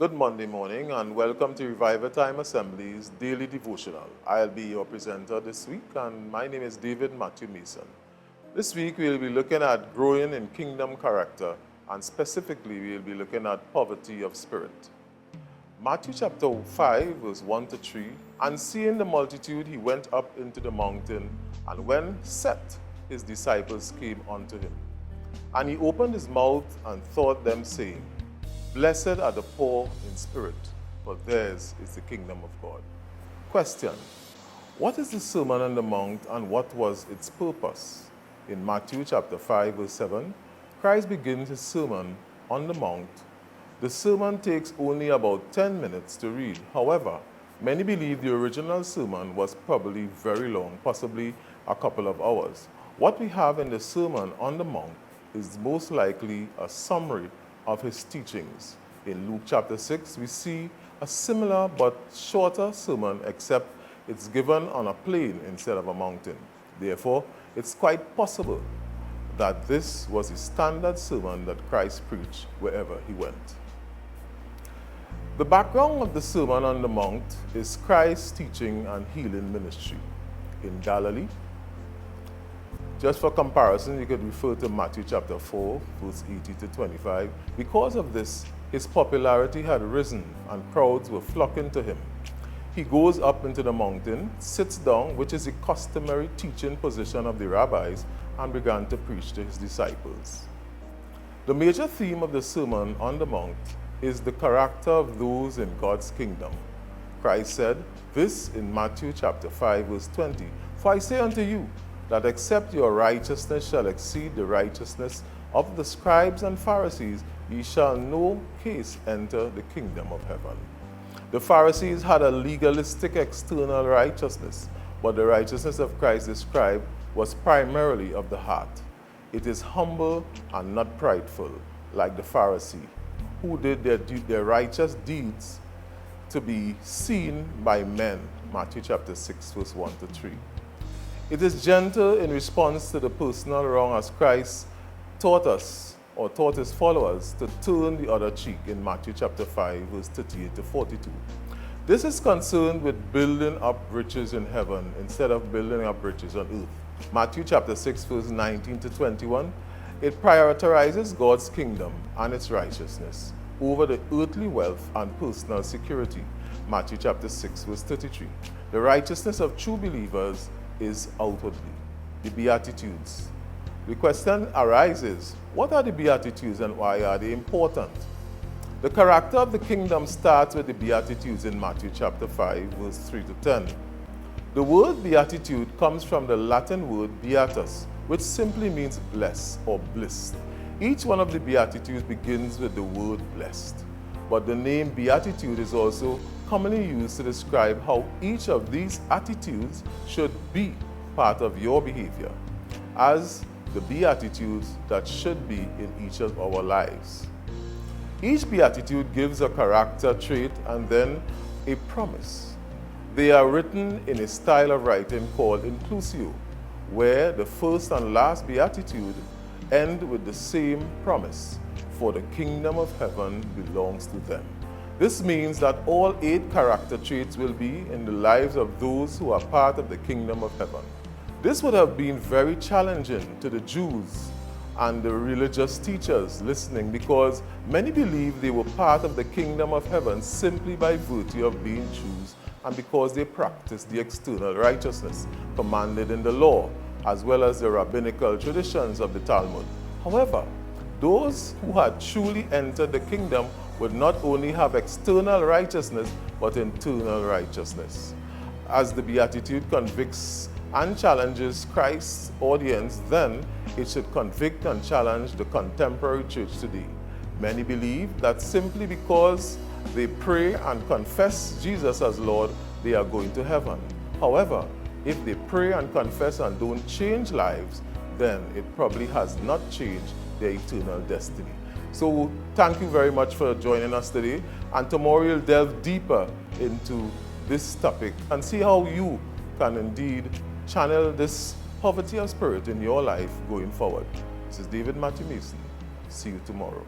Good Monday morning and welcome to RevivalTime Assembly's Daily Devotional. I'll be your presenter this week and my name is David Matthew Mason. This week we'll be looking at growing in kingdom character and specifically we'll be looking at poverty of spirit. Matthew chapter 5 verse 1 to 3, and seeing the multitude he went up into the mountain, and when set his disciples came unto him. And he opened his mouth and taught them, saying, Blessed are the poor in spirit, for theirs is the kingdom of God. Question: what is the Sermon on the Mount and what was its purpose? In Matthew chapter 5 verse 7, Christ begins his Sermon on the Mount. The sermon takes only about 10 minutes to read. However, many believe the original sermon was probably very long, possibly a couple of hours. What we have in the Sermon on the Mount is most likely a summary of his teachings. In Luke chapter 6, we see a similar but shorter sermon, except it's given on a plain instead of a mountain. Therefore, it's quite possible that this was a standard sermon that Christ preached wherever he went. The background of the Sermon on the Mount is Christ's teaching and healing ministry in Galilee. Just for comparison, you could refer to Matthew chapter 4, verse 80 to 25. Because of this, his popularity had risen and crowds were flocking to him. He goes up into the mountain, sits down, which is a customary teaching position of the rabbis, and began to preach to his disciples. The major theme of the Sermon on the Mount is the character of those in God's kingdom. Christ said this in Matthew chapter 5, verse 20, For I say unto you, that except your righteousness shall exceed the righteousness of the scribes and Pharisees, ye shall no case enter the kingdom of heaven. The Pharisees had a legalistic external righteousness, but the righteousness of Christ described was primarily of the heart. It is humble and not prideful, like the Pharisee, who did their righteous deeds to be seen by men. Matthew chapter 6, verse 1 to 3. It is gentle in response to the personal wrong, as Christ taught us, or taught his followers, to turn the other cheek in Matthew chapter 5, verse 38 to 42. This is concerned with building up riches in heaven instead of building up riches on earth. Matthew chapter 6, verse 19 to 21, it prioritizes God's kingdom and its righteousness over the earthly wealth and personal security. Matthew chapter 6, verse 33. The righteousness of true believers is outwardly. The Beatitudes. The question arises, what are the Beatitudes and why are they important? The character of the kingdom starts with the Beatitudes in Matthew chapter 5, verse 3 to 10. The word beatitude comes from the Latin word beatus, which simply means blessed or blissed. Each one of the Beatitudes begins with the word blessed, but the name beatitude is also commonly used to describe how each of these attitudes should be part of your behavior, as the beatitudes that should be in each of our lives. Each beatitude gives a character trait and then a promise. They are written in a style of writing called inclusio, where the first and last beatitude end with the same promise, for the kingdom of heaven belongs to them. This means that all 8 character traits will be in the lives of those who are part of the kingdom of heaven. This would have been very challenging to the Jews and the religious teachers listening, because many believed they were part of the kingdom of heaven simply by virtue of being Jews and because they practiced the external righteousness commanded in the law, as well as the rabbinical traditions of the Talmud. However, those who had truly entered the kingdom would not only have external righteousness, but internal righteousness. As the Beatitude convicts and challenges Christ's audience, then it should convict and challenge the contemporary church today. Many believe that simply because they pray and confess Jesus as Lord, they are going to heaven. However, if they pray and confess and don't change lives, then it probably has not changed their eternal destiny. So thank you very much for joining us today, and tomorrow we'll delve deeper into this topic and see how you can indeed channel this poverty of spirit in your life going forward. This is David Matthew Mason. See you tomorrow.